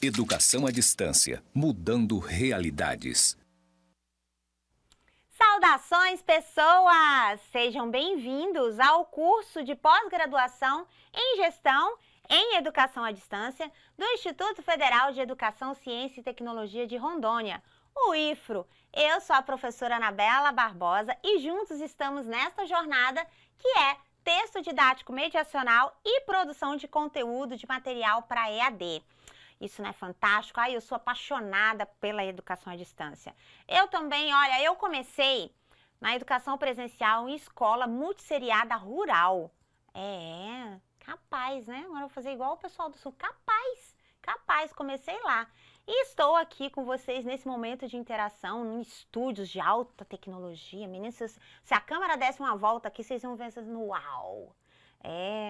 Educação à distância, mudando realidades. Saudações, pessoas! Sejam bem-vindos ao curso de pós-graduação em Gestão em Educação à Distância do Instituto Federal de Educação, Ciência e Tecnologia de Rondônia, o IFRO. Eu sou a professora Anabela Barbosa e juntos estamos nesta jornada que é texto didático mediacional e produção de conteúdo de material para EAD. Isso não é fantástico? Ai, eu sou apaixonada pela educação à distância. Eu também, olha, eu comecei na educação presencial em escola multisseriada rural. Capaz, né? Agora eu vou fazer igual o pessoal do Sul. Capaz, comecei lá. E estou aqui com vocês nesse momento de interação, em estúdios de alta tecnologia. Meninos, se a câmera desse uma volta aqui, vocês iam ver essas no uau.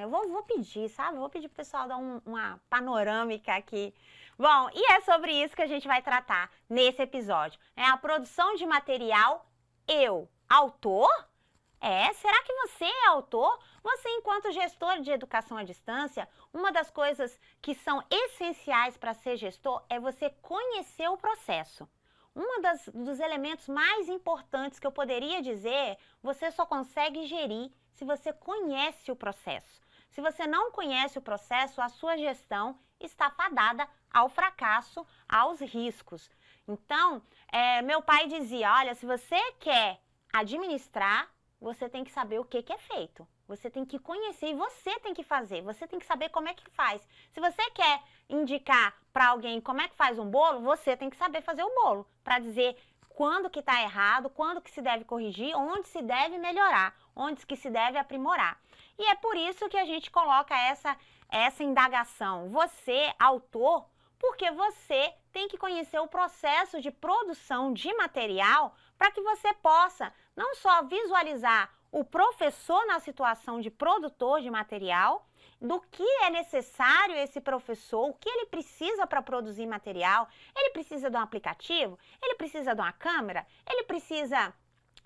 Vou pedir, sabe? Vou pedir pro pessoal dar uma panorâmica aqui. Bom, e é sobre isso que a gente vai tratar nesse episódio. É a produção de material, autor? Será que você é autor? Você, enquanto gestor de educação à distância, uma das coisas que são essenciais para ser gestor é você conhecer o processo. Dos elementos mais importantes que eu poderia dizer, você só consegue gerir se você conhece o processo. Se você não conhece o processo, a sua gestão está fadada ao fracasso, aos riscos. Então, meu pai dizia, olha, se você quer administrar, você tem que saber o que é feito. Você tem que conhecer e você tem que fazer. Você tem que saber como é que faz. Se você quer indicar para alguém como é que faz um bolo, você tem que saber fazer o bolo. Para dizer quando que está errado, quando que se deve corrigir, onde se deve melhorar, onde que se deve aprimorar. E é por isso que a gente coloca essa indagação. Você, autor, porque você tem que conhecer o processo de produção de material para que você possa não só visualizar o professor na situação de produtor de material, do que é necessário esse professor, o que ele precisa para produzir material. Ele precisa de um aplicativo? Ele precisa de uma câmera? Ele precisa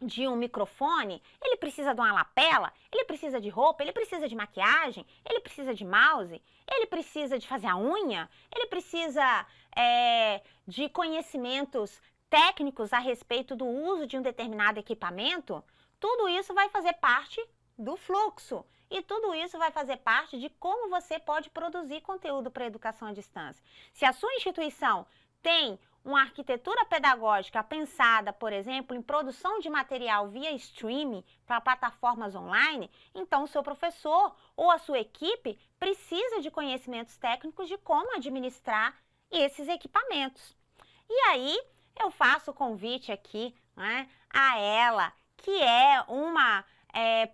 de um microfone? Ele precisa de uma lapela? Ele precisa de roupa? Ele precisa de maquiagem? Ele precisa de mouse? Ele precisa de fazer a unha? Ele precisa de conhecimentos técnicos a respeito do uso de um determinado equipamento? Tudo isso vai fazer parte do fluxo e tudo isso vai fazer parte de como você pode produzir conteúdo para a educação à distância. Se a sua instituição tem uma arquitetura pedagógica pensada, por exemplo, em produção de material via streaming para plataformas online, então o seu professor ou a sua equipe precisa de conhecimentos técnicos de como administrar esses equipamentos. E aí eu faço o convite aqui, né, a ela, que é uma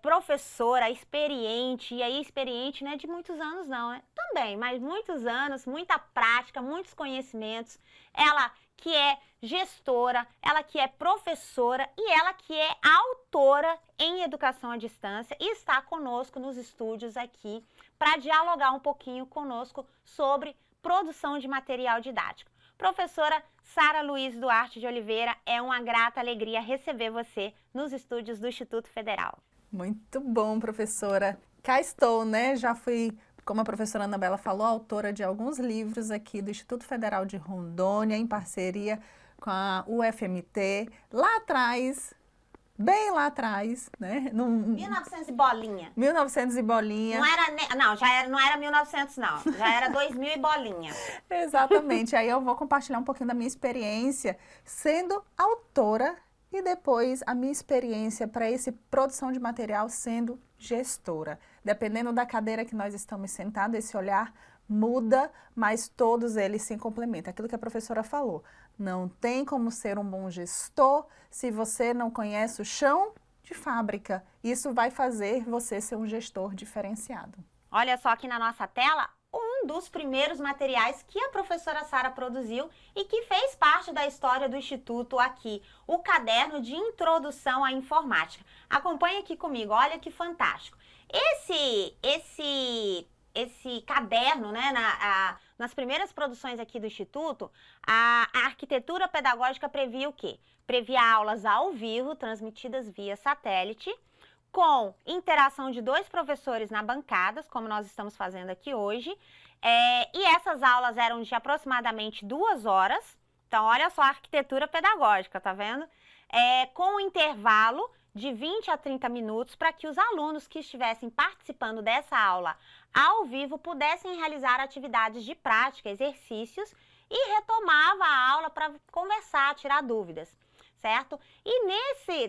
professora experiente, e aí experiente não é de muitos anos não, né? Também, mas muitos anos, muita prática, muitos conhecimentos. Ela que é gestora, ela que é professora e ela que é autora em educação à distância e está conosco nos estúdios aqui para dialogar um pouquinho conosco sobre produção de material didático. Professora Sara Luiz Duarte de Oliveira, é uma grata alegria receber você nos estúdios do Instituto Federal. Muito bom, professora. Cá estou, né? Já fui, como a professora Anabela falou, autora de alguns livros aqui do Instituto Federal de Rondônia, em parceria com a UFMT, lá atrás, bem lá atrás, né? 1900 e bolinha. 1900 e bolinha. Não era 1900 não, já era 2000 e bolinha. Exatamente, aí eu vou compartilhar um pouquinho da minha experiência sendo autora e depois a minha experiência para essa produção de material sendo gestora. Dependendo da cadeira que nós estamos sentados, esse olhar muda, mas todos eles se complementam. Aquilo que a professora falou, não tem como ser um bom gestor se você não conhece o chão de fábrica. Isso vai fazer você ser um gestor diferenciado. Olha só aqui na nossa tela, um dos primeiros materiais que a professora Sara produziu e que fez parte da história do Instituto aqui, o caderno de introdução à informática. Acompanhe aqui comigo, olha que fantástico. Esse caderno, né, nas primeiras produções aqui do Instituto, a arquitetura pedagógica previa o quê? Previa aulas ao vivo, transmitidas via satélite, com interação de 2 professores na bancada, como nós estamos fazendo aqui hoje. E essas aulas eram de aproximadamente 2 horas. Então, olha só a arquitetura pedagógica, tá vendo? Com um intervalo de 20 a 30 minutos para que os alunos que estivessem participando dessa aula ao vivo pudessem realizar atividades de prática, exercícios, e retomava a aula para conversar, tirar dúvidas, certo? E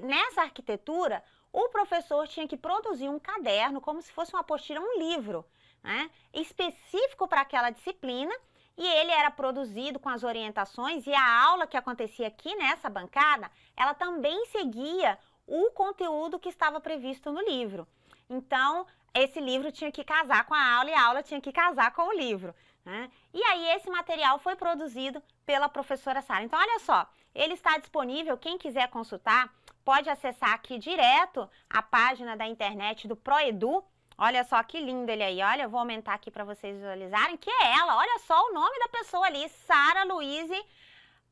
nessa arquitetura, o professor tinha que produzir um caderno, como se fosse uma apostila, um livro, né, específico para aquela disciplina, e ele era produzido com as orientações, e a aula que acontecia aqui nessa bancada, ela também seguia o conteúdo que estava previsto no livro. Então, esse livro tinha que casar com a aula e a aula tinha que casar com o livro, né? E aí esse material foi produzido pela professora Sara. Então, olha só, ele está disponível, quem quiser consultar, pode acessar aqui direto a página da internet do Proedu. Olha só que lindo ele aí, olha, eu vou aumentar aqui para vocês visualizarem, que é ela, olha só o nome da pessoa ali, Sara Luize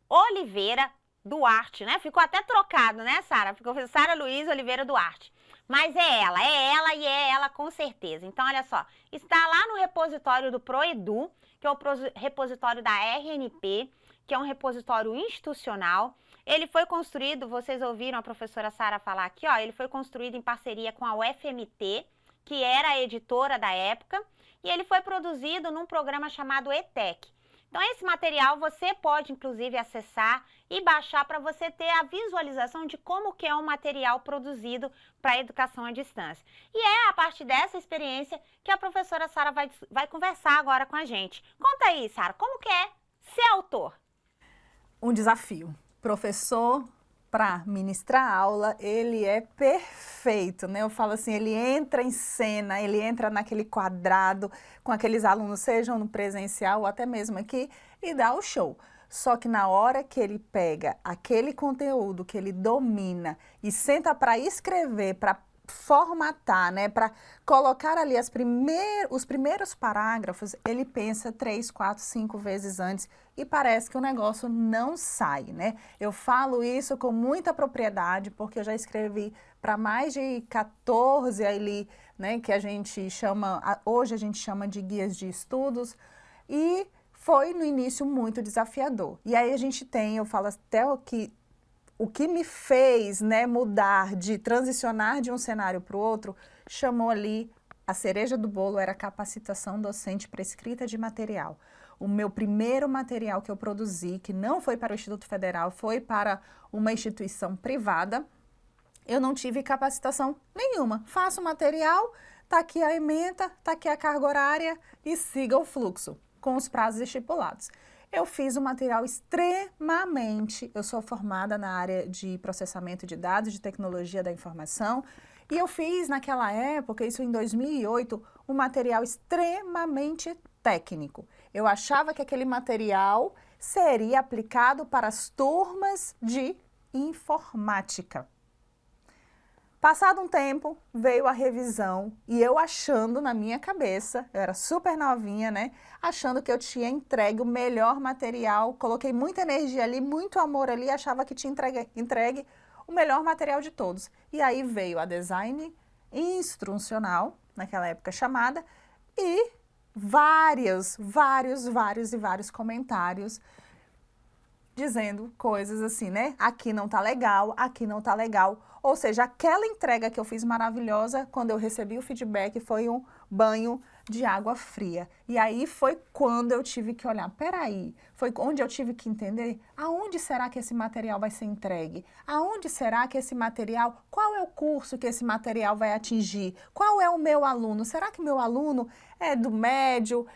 Oliveira Duarte, né? Ficou até trocado, né, Sara? Ficou Sara Luize Oliveira Duarte. Mas é ela e é ela com certeza. Então, olha só, está lá no repositório do Proedu, que é o repositório da RNP, que é um repositório institucional. Ele foi construído, vocês ouviram a professora Sara falar aqui, ó, ele foi construído em parceria com a UFMT, que era a editora da época, e ele foi produzido num programa chamado ETEC. Então, esse material você pode, inclusive, acessar e baixar para você ter a visualização de como que é um material produzido para a educação à distância. E é a partir dessa experiência que a professora Sara vai conversar agora com a gente. Conta aí, Sara, como que é ser autor? Um desafio. Professor, para ministrar aula, ele é perfeito, né? Eu falo assim, ele entra em cena, ele entra naquele quadrado com aqueles alunos, sejam no presencial ou até mesmo aqui, e dá o show. Só que na hora que ele pega aquele conteúdo que ele domina e senta para escrever, para formatar, né, para colocar ali os primeiros parágrafos, ele pensa 3, 4, 5 vezes antes e parece que o negócio não sai, né? Eu falo isso com muita propriedade porque eu já escrevi para mais de 14 ali, né, que hoje a gente chama de guias de estudos, e foi no início muito desafiador. E aí a gente eu falo até o que me fez, né, mudar, de transicionar de um cenário para o outro, chamou ali, a cereja do bolo era a capacitação docente para escrita de material. O meu primeiro material que eu produzi, que não foi para o Instituto Federal, foi para uma instituição privada, eu não tive capacitação nenhuma. Faço o material, tá aqui a ementa, tá aqui a carga horária e siga o fluxo, com os prazos estipulados. Eu fiz um material eu sou formada na área de processamento de dados, de tecnologia da informação, e eu fiz naquela época, isso em 2008, um material extremamente técnico. Eu achava que aquele material seria aplicado para as turmas de informática. Passado um tempo, veio a revisão e eu achando na minha cabeça, eu era super novinha, né? Achando que eu tinha entregue o melhor material, coloquei muita energia ali, muito amor ali, achava que tinha entregue o melhor material de todos. E aí veio a design instrucional, naquela época chamada, e vários comentários dizendo coisas assim, né? Aqui não tá legal, aqui não tá legal. Ou seja, aquela entrega que eu fiz maravilhosa, quando eu recebi o feedback, foi um banho de água fria. E aí foi quando eu tive que olhar, peraí, foi onde eu tive que entender aonde será que esse material vai ser entregue? Aonde será que esse material, qual é o curso que esse material vai atingir? Qual é o meu aluno? Será que meu aluno é do médio,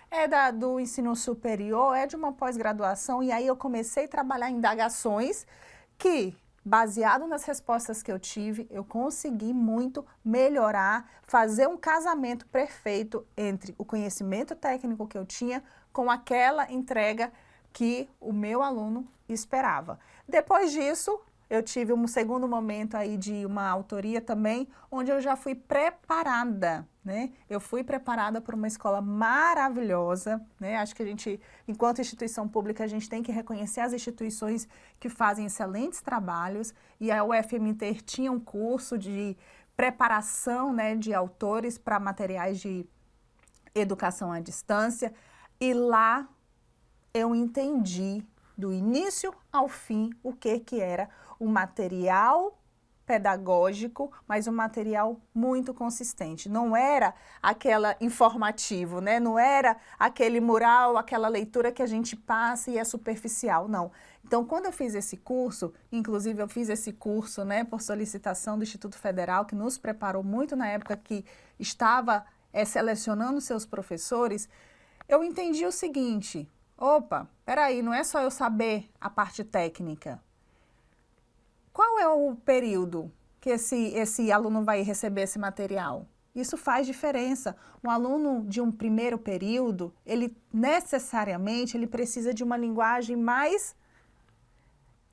do ensino superior, é de uma pós-graduação? E aí eu comecei a trabalhar indagações que, baseado nas respostas que eu tive, eu consegui muito melhorar, fazer um casamento perfeito entre o conhecimento técnico que eu tinha com aquela entrega que o meu aluno esperava. Depois disso, eu tive um segundo momento aí de uma autoria também, onde eu já fui preparada, né? Eu fui preparada por uma escola maravilhosa, né? Acho que a gente, enquanto instituição pública, a gente tem que reconhecer as instituições que fazem excelentes trabalhos, e a UFMT tinha um curso de preparação, né, de autores para materiais de educação à distância, e lá eu entendi do início ao fim o que era o material pedagógico, mas um material muito consistente. Não era aquela informativo, né? Não era aquele mural, aquela leitura que a gente passa e é superficial, não. Então, quando eu fiz esse curso, inclusive eu fiz esse curso, né, por solicitação do Instituto Federal, que nos preparou muito na época que estava selecionando seus professores, eu entendi o seguinte: opa, peraí, não é só eu saber a parte técnica. Qual é o período que esse aluno vai receber esse material? Isso faz diferença. Um aluno de um primeiro período, ele necessariamente ele precisa de uma linguagem mais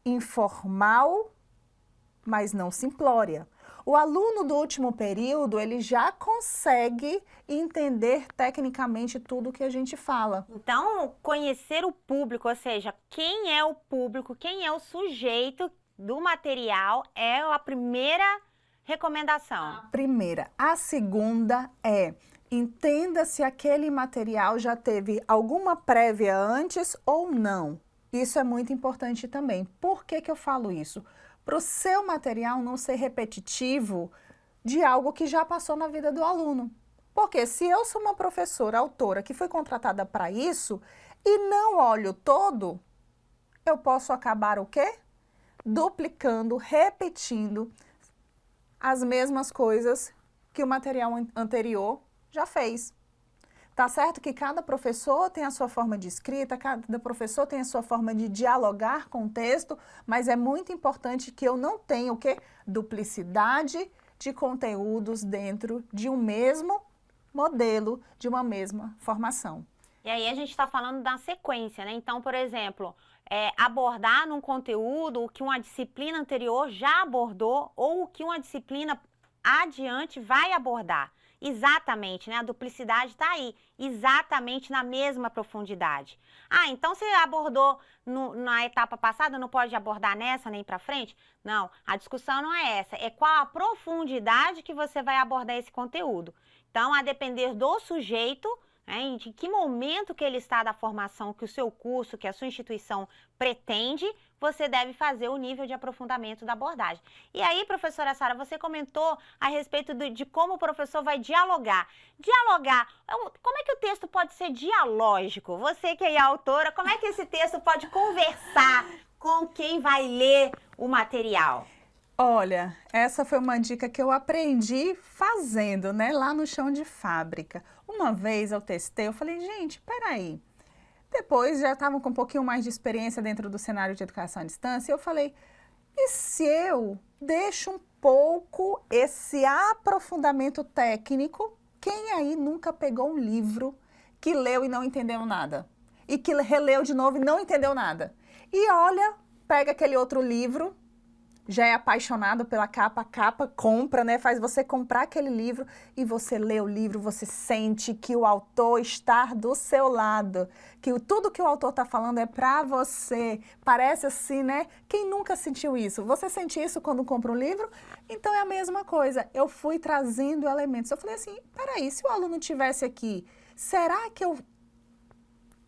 informal, mas não simplória. O aluno do último período, ele já consegue entender tecnicamente tudo que a gente fala. Então, conhecer o público, ou seja, quem é o público, quem é o sujeito do material é a primeira recomendação. A primeira. A segunda é: entenda se aquele material já teve alguma prévia antes ou não. Isso é muito importante também. Por que eu falo isso? Para o seu material não ser repetitivo de algo que já passou na vida do aluno. Porque se eu sou uma professora, autora, que foi contratada para isso e não olho todo, eu posso acabar o quê? Duplicando, repetindo as mesmas coisas que o material anterior já fez. Tá certo que cada professor tem a sua forma de escrita, cada professor tem a sua forma de dialogar com o texto, mas é muito importante que eu não tenha o quê? Duplicidade de conteúdos dentro de um mesmo modelo, de uma mesma formação. E aí a gente está falando da sequência, né? Então, por exemplo, abordar num conteúdo o que uma disciplina anterior já abordou ou o que uma disciplina adiante vai abordar. Exatamente, né? A duplicidade está aí, exatamente na mesma profundidade. Ah, então você abordou na etapa passada, não pode abordar nessa nem para frente? Não, a discussão não é essa, é qual a profundidade que você vai abordar esse conteúdo. Então, a depender do sujeito, em que momento que ele está da formação que o seu curso, que a sua instituição pretende, você deve fazer o nível de aprofundamento da abordagem. E aí, professora Sara, você comentou a respeito de como o professor vai dialogar. Dialogar, como é que o texto pode ser dialógico? Você que é a autora, como é que esse texto pode conversar com quem vai ler o material? Olha, essa foi uma dica que eu aprendi fazendo, né, lá no chão de fábrica. Uma vez eu testei, eu falei, gente, peraí. Depois já estava com um pouquinho mais de experiência dentro do cenário de educação à distância, eu falei, e se eu deixo um pouco esse aprofundamento técnico? Quem aí nunca pegou um livro que leu e não entendeu nada? E que releu de novo e não entendeu nada? E olha, pega aquele outro livro, já é apaixonado pela capa, a capa compra, né? Faz você comprar aquele livro e você lê o livro, você sente que o autor está do seu lado, que tudo que o autor está falando é para você. Parece assim, né? Quem nunca sentiu isso? Você sente isso quando compra um livro? Então é a mesma coisa. Eu fui trazendo elementos. Eu falei assim, peraí, se o aluno tivesse aqui, será que eu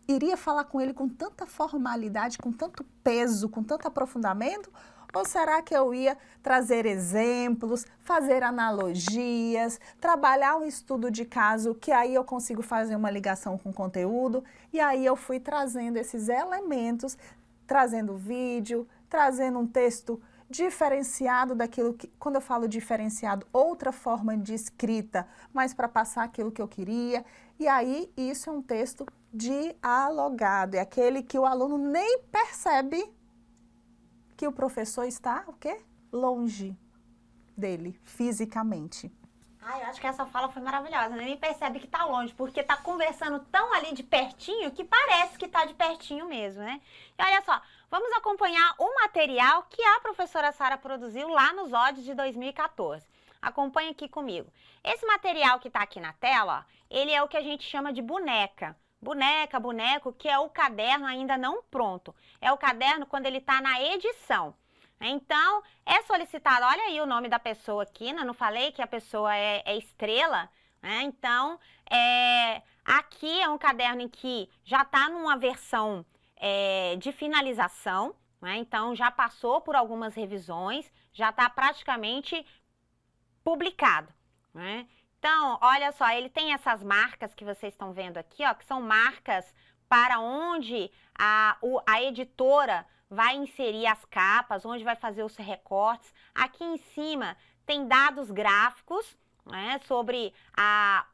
iria falar com ele com tanta formalidade, com tanto peso, com tanto aprofundamento? Ou será que eu ia trazer exemplos, fazer analogias, trabalhar um estudo de caso, que aí eu consigo fazer uma ligação com o conteúdo? E aí eu fui trazendo esses elementos, trazendo vídeo, trazendo um texto diferenciado daquilo que, quando eu falo diferenciado, outra forma de escrita, mas para passar aquilo que eu queria. E aí isso é um texto dialogado, é aquele que o aluno nem percebe que o professor está, o quê? Longe dele, fisicamente. Eu acho que essa fala foi maravilhosa, né? Nem percebe que está longe, porque está conversando tão ali de pertinho que parece que está de pertinho mesmo, né? E olha só, vamos acompanhar o material que a professora Sara produziu lá nos ODs de 2014. Acompanhe aqui comigo. Esse material que está aqui na tela, ó, ele é o que a gente chama de boneca. Boneca, boneco, que é o caderno ainda não pronto. É o caderno quando ele está na edição. Então, é solicitado, olha aí o nome da pessoa aqui, né? Não falei que a pessoa é estrela, né? Então, aqui é um caderno em que já está numa versão de finalização, né? Então, já passou por algumas revisões, já está praticamente publicado, né? Então, olha só, ele tem essas marcas que vocês estão vendo aqui, ó, que são marcas para onde a editora vai inserir as capas, onde vai fazer os recortes. Aqui em cima tem dados gráficos, né, sobre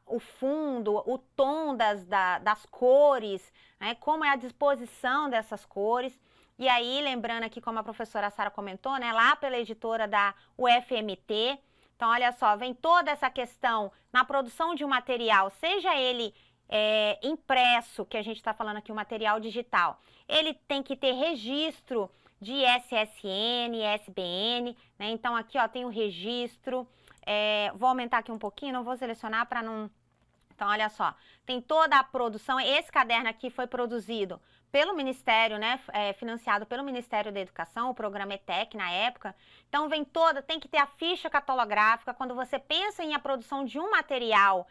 o fundo, o tom das cores, né, como é a disposição dessas cores. E aí, lembrando aqui, como a professora Sara comentou, né, lá pela editora da UFMT. Então, olha só, vem toda essa questão na produção de um material, seja ele impresso, que a gente está falando aqui, o material digital, ele tem que ter registro de SSN, SBN, né? Então, aqui, ó, tem o registro. Vou aumentar aqui um pouquinho, não vou selecionar para não... Então, olha só, tem toda a produção. Esse caderno aqui foi produzido pelo Ministério, né, financiado pelo Ministério da Educação, o programa ETEC na época. Então, tem que ter a ficha catalográfica. Quando você pensa em a produção de um material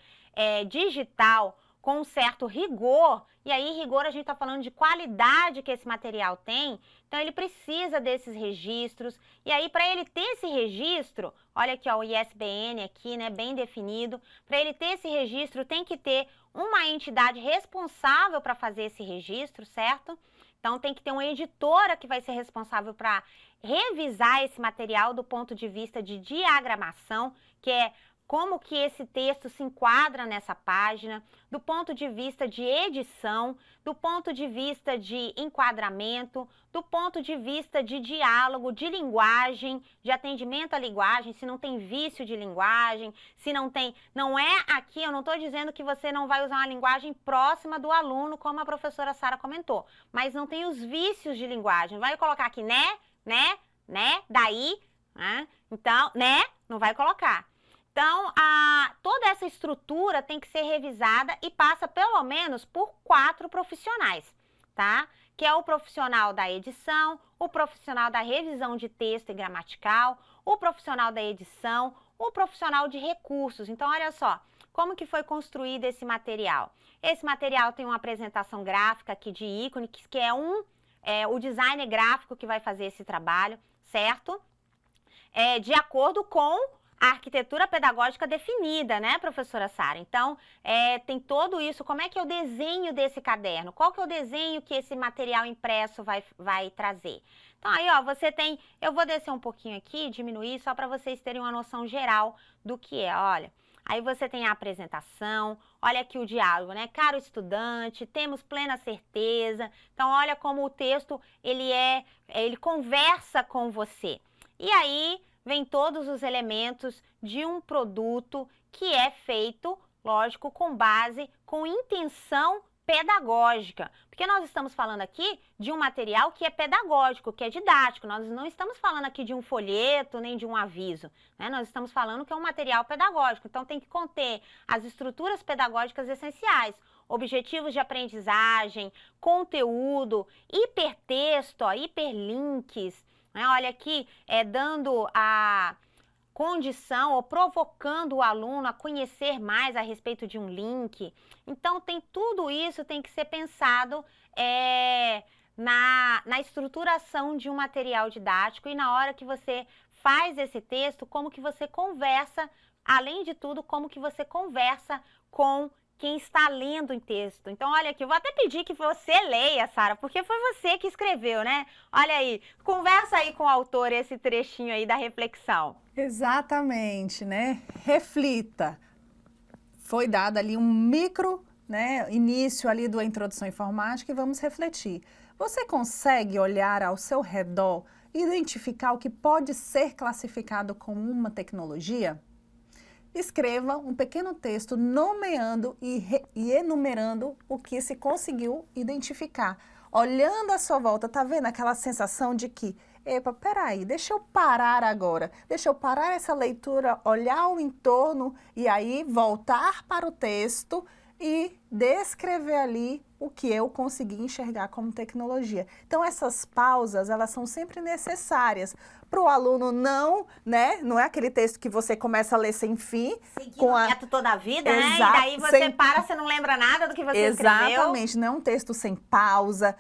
digital com um certo rigor, e aí rigor a gente está falando de qualidade que esse material tem, então ele precisa desses registros, e aí para ele ter esse registro, olha aqui ó, o ISBN aqui, né, bem definido, para ele ter esse registro tem que ter uma entidade responsável para fazer esse registro, certo? Então tem que ter uma editora que vai ser responsável para revisar esse material do ponto de vista de diagramação, que é como que esse texto se enquadra nessa página, do ponto de vista de edição, do ponto de vista de enquadramento, do ponto de vista de diálogo, de linguagem, de atendimento à linguagem, se não tem vício de linguagem, se não tem... Não é aqui, eu não estou dizendo que você não vai usar uma linguagem próxima do aluno, como a professora Sara comentou, mas não tem os vícios de linguagem. Vai colocar aqui né, daí, né? Então, né, não vai colocar. Então, toda essa estrutura tem que ser revisada e passa pelo menos por 4 profissionais, tá? Que é o profissional da edição, o profissional da revisão de texto e gramatical, o profissional da edição, o profissional de recursos. Então, olha só, como que foi construído esse material? Esse material tem uma apresentação gráfica aqui de ícone, que é o designer gráfico que vai fazer esse trabalho, certo? De acordo com a arquitetura pedagógica definida, né, professora Sara? Então, tem tudo isso. Como é que é o desenho desse caderno? Qual que é o desenho que esse material impresso vai trazer? Então, aí, ó, você tem... Eu vou descer um pouquinho aqui, diminuir, só para vocês terem uma noção geral do que é, olha. Aí você tem a apresentação, olha aqui o diálogo, né? Caro estudante, temos plena certeza. Então, olha como o texto, ele conversa com você. E aí... vem todos os elementos de um produto que é feito, lógico, com intenção pedagógica. Porque nós estamos falando aqui de um material que é pedagógico, que é didático. Nós não estamos falando aqui de um folheto, nem de um aviso, né? Nós estamos falando que é um material pedagógico. Então, tem que conter as estruturas pedagógicas essenciais. Objetivos de aprendizagem, conteúdo, hipertexto, hiperlinks, né? Olha aqui, dando a condição ou provocando o aluno a conhecer mais a respeito de um link. Então, tudo isso tem que ser pensado na estruturação de um material didático e na hora que você faz esse texto, como que você conversa, além de tudo, como que você conversa com quem está lendo em texto. Então, olha aqui, eu vou até pedir que você leia, Sara, porque foi você que escreveu, né? Olha aí, conversa aí com o autor esse trechinho aí da reflexão. Exatamente, né? Reflita. Foi dado ali um micro, né, início ali da introdução à informática e vamos refletir. Você consegue olhar ao seu redor e identificar o que pode ser classificado como uma tecnologia? Escreva um pequeno texto nomeando e enumerando o que se conseguiu identificar. Olhando à sua volta, tá vendo aquela sensação de que, epa, peraí, deixa eu parar agora, deixa eu parar essa leitura, olhar o entorno e aí voltar para o texto e descrever ali o que eu consegui enxergar como tecnologia. Então, essas pausas, elas são sempre necessárias para o aluno não, né? Não é aquele texto que você começa a ler sem fim. Seguindo o método toda a vida, né? E Exato, daí você para, você não lembra nada do que você escreveu. Exatamente, não é um texto sem pausa,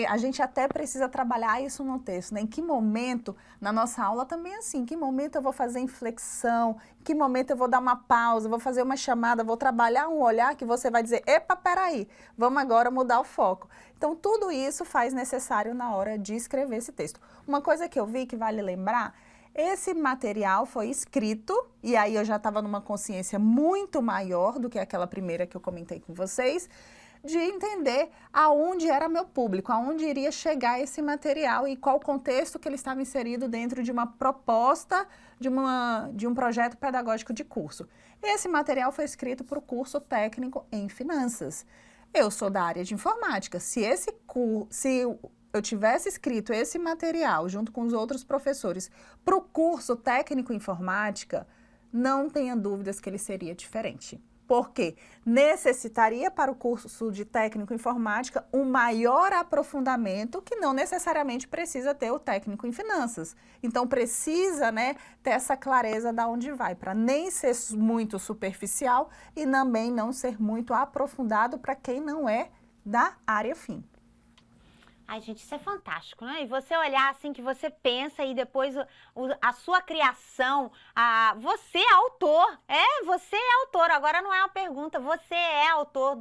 a gente até precisa trabalhar isso no texto, né? Em que momento, na nossa aula também é assim, em que momento eu vou fazer inflexão, em que momento eu vou dar uma pausa, vou fazer uma chamada, vou trabalhar um olhar que você vai dizer, epa, peraí, vamos agora mudar o foco. Então, tudo isso faz necessário na hora de escrever esse texto. Uma coisa que eu vi que vale lembrar, esse material foi escrito, e aí eu já estava numa consciência muito maior do que aquela primeira que eu comentei com vocês, de entender aonde era meu público, aonde iria chegar esse material e qual contexto que ele estava inserido dentro de uma proposta de um projeto pedagógico de curso. Esse material foi escrito para o curso técnico em finanças. Eu sou da área de informática. Se eu tivesse escrito esse material junto com os outros professores para o curso técnico em informática, não tenha dúvidas que ele seria diferente. Porque necessitaria para o curso de técnico em informática um maior aprofundamento que não necessariamente precisa ter o técnico em finanças. Então precisa, né, ter essa clareza da onde vai, para nem ser muito superficial e também não ser muito aprofundado para quem não é da área fim. Ai, gente, isso é fantástico, né? E você olhar assim que você pensa e depois a sua criação, você é autor, você é autor. Agora não é uma pergunta, você é autor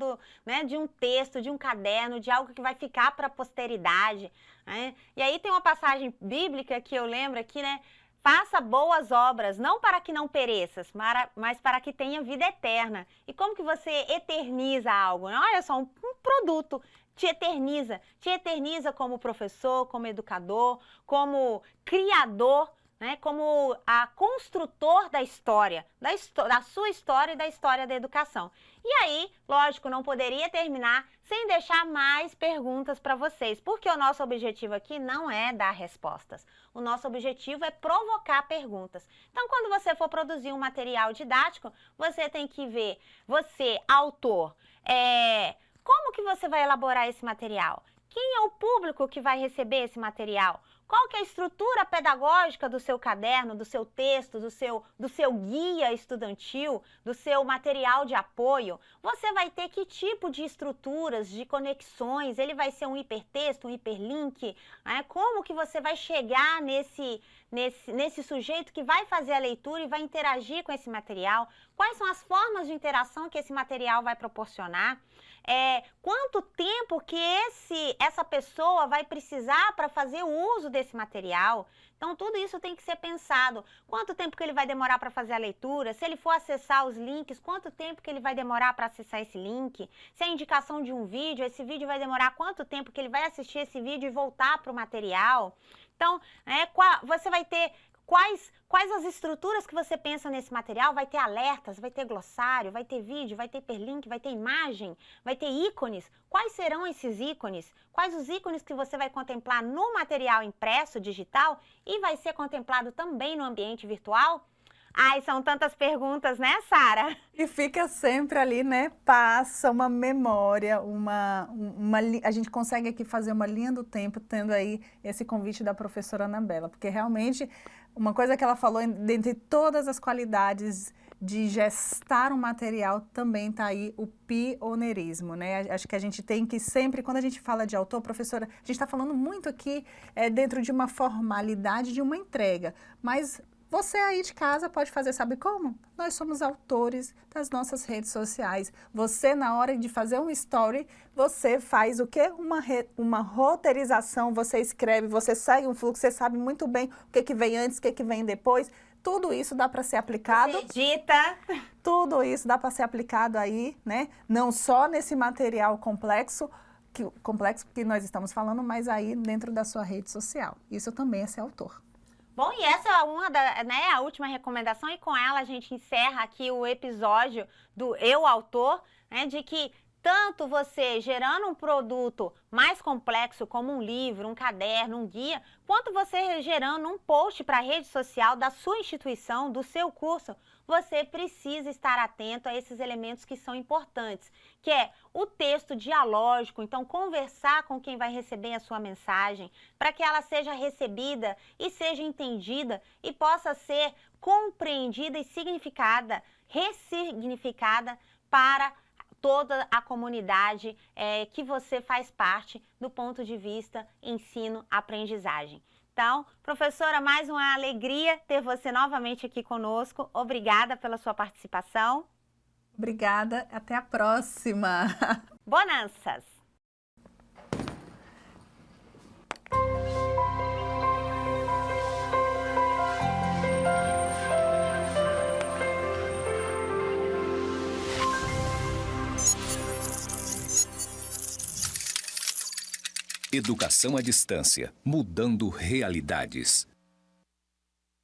de um texto, de um caderno, de algo que vai ficar para a posteridade, né? E aí tem uma passagem bíblica que eu lembro aqui, né? Faça boas obras, não para que não pereças, mas para que tenha vida eterna. E como que você eterniza algo, né? Olha só, um produto te eterniza como professor, como educador, como criador, né? Como construtor da história, da sua história e da história da educação. E aí, lógico, não poderia terminar sem deixar mais perguntas para vocês, porque o nosso objetivo aqui não é dar respostas. O nosso objetivo é provocar perguntas. Então, quando você for produzir um material didático, você tem que ver, você, autor, como que você vai elaborar esse material? Quem é o público que vai receber esse material? Qual que é a estrutura pedagógica do seu caderno, do seu texto, do seu guia estudantil, do seu material de apoio? Você vai ter que tipo de estruturas, de conexões? Ele vai ser um hipertexto, um hiperlink? Né? Como que você vai chegar nesse sujeito que vai fazer a leitura e vai interagir com esse material? Quais são as formas de interação que esse material vai proporcionar? Quanto tempo que essa pessoa vai precisar para fazer o uso desse material? Então, tudo isso tem que ser pensado. Quanto tempo que ele vai demorar para fazer a leitura? Se ele for acessar os links, quanto tempo que ele vai demorar para acessar esse link? Se é a indicação de um vídeo, esse vídeo vai demorar quanto tempo que ele vai assistir esse vídeo e voltar para o material? Então, você vai ter... Quais as estruturas que você pensa nesse material? Vai ter alertas, vai ter glossário, vai ter vídeo, vai ter hiperlink, vai ter imagem, vai ter ícones. Quais serão esses ícones? Quais os ícones que você vai contemplar no material impresso, digital, e vai ser contemplado também no ambiente virtual? Ai, são tantas perguntas, né, Sara? E fica sempre ali, né? Passa uma memória, a gente consegue aqui fazer uma linha do tempo, tendo aí esse convite da professora Anabela, porque realmente uma coisa que ela falou, dentre todas as qualidades de gestar um material, também está aí o pioneirismo, né? Acho que a gente tem que sempre, quando a gente fala de autor, professora, a gente está falando muito aqui dentro de uma formalidade de uma entrega, mas você aí de casa pode fazer, sabe como? Nós somos autores das nossas redes sociais. Você, na hora de fazer um story, você faz o quê? Uma roteirização, você escreve, você segue um fluxo, você sabe muito bem o que vem antes, o que vem depois. Tudo isso dá para ser aplicado. Você edita. Tudo isso dá para ser aplicado aí, né? Não só nesse material complexo que nós estamos falando, mas aí dentro da sua rede social. Isso também é ser autor. Bom, e essa é a última recomendação, e com ela a gente encerra aqui o episódio do Eu Autor, né, de que Tanto você gerando um produto mais complexo, como um livro, um caderno, um guia, quanto você gerando um post para a rede social da sua instituição, do seu curso, você precisa estar atento a esses elementos que são importantes, que é o texto dialógico, então conversar com quem vai receber a sua mensagem, para que ela seja recebida e seja entendida e possa ser compreendida e significada, ressignificada para toda a comunidade que você faz parte do ponto de vista ensino-aprendizagem. Então, professora, mais uma alegria ter você novamente aqui conosco. Obrigada pela sua participação. Obrigada, até a próxima. Bonanças! Educação à distância, mudando realidades.